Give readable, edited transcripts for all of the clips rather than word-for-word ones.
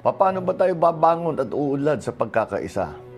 Paano ba tayo babangon at uunlad sa pagkakaisa?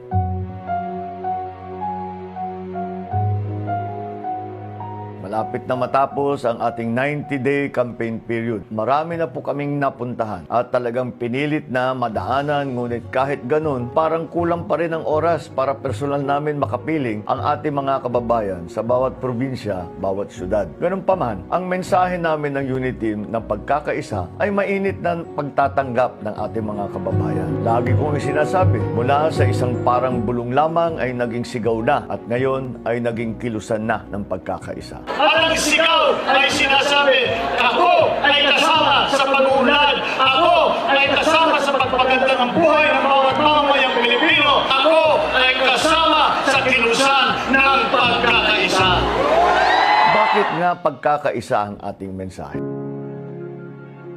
Malapit na matapos ang ating 90-day campaign period. Marami na po kaming napuntahan at talagang pinilit na madaanan, ngunit kahit ganun, parang kulang pa rin ang oras para personal namin makapiling ang ating mga kababayan sa bawat probinsya, bawat syudad. Ganun pa man, ang mensahe namin ng unit team ng pagkakaisa ay mainit na pagtatanggap ng ating mga kababayan. Lagi kong sinasabi, mula sa isang parang bulong lamang ay naging sigaw na at ngayon ay naging kilusan na ng pagkakaisa. At ang sigaw ay sinasabi, ako ay kasama sa pag-uunlad. Ako ay kasama sa pagpaganda ng buhay ng bawat mamamayang Pilipino. Ako ay kasama sa kilusan ng pagkakaisa. Bakit nga pagkakaisa ang ating mensahe?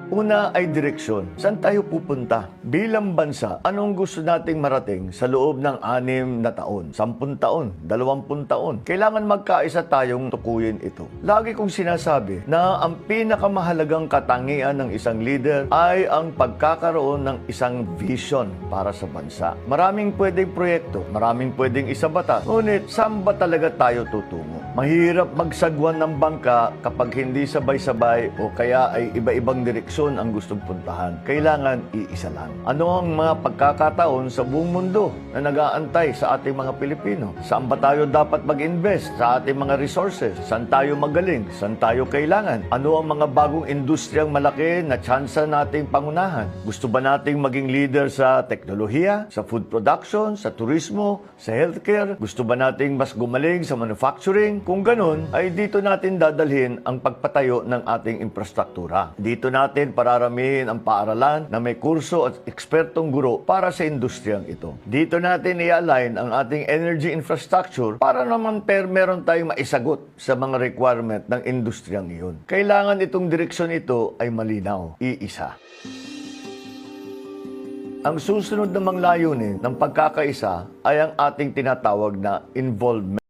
Una ay direksyon. Saan tayo pupunta? Bilang bansa, anong gusto nating marating sa loob ng 6 na taon, 10 taon, 20 taon? Kailangan magkaisa tayong tukuyin ito. Lagi kong sinasabi na ang pinakamahalagang katangian ng isang leader ay ang pagkakaroon ng isang vision para sa bansa. Maraming pwedeng proyekto, maraming pwedeng isabata, ngunit saan ba talaga tayo tutungo? Mahirap magsagwan ng bangka kapag hindi sabay-sabay o kaya ay iba-ibang direksyon ang gustong puntahan. Kailangan iisa lang. Ano ang mga pagkakataon sa buong mundo na nag-aantay sa ating mga Pilipino? Saan ba tayo dapat mag-invest sa ating mga resources? Saan tayo magaling? Saan tayo kailangan? Ano ang mga bagong industriyang malaki na tsansa nating pangunahan? Gusto ba nating maging leader sa teknolohiya, sa food production, sa turismo, sa healthcare? Gusto ba nating mas gumaling sa manufacturing? Kung ganun, ay dito natin dadalhin ang pagpatayo ng ating infrastruktura. Dito natin pararamihin ang paaralan na may kurso at ekspertong guro para sa industriyang ito. Dito natin i-align ang ating energy infrastructure para naman meron tayong maisagot sa mga requirement ng industriyang iyon. Kailangan itong direksyon ito ay malinaw, iisa. Ang susunod namang layunin ng pagkakaisa ay ang ating tinatawag na involvement.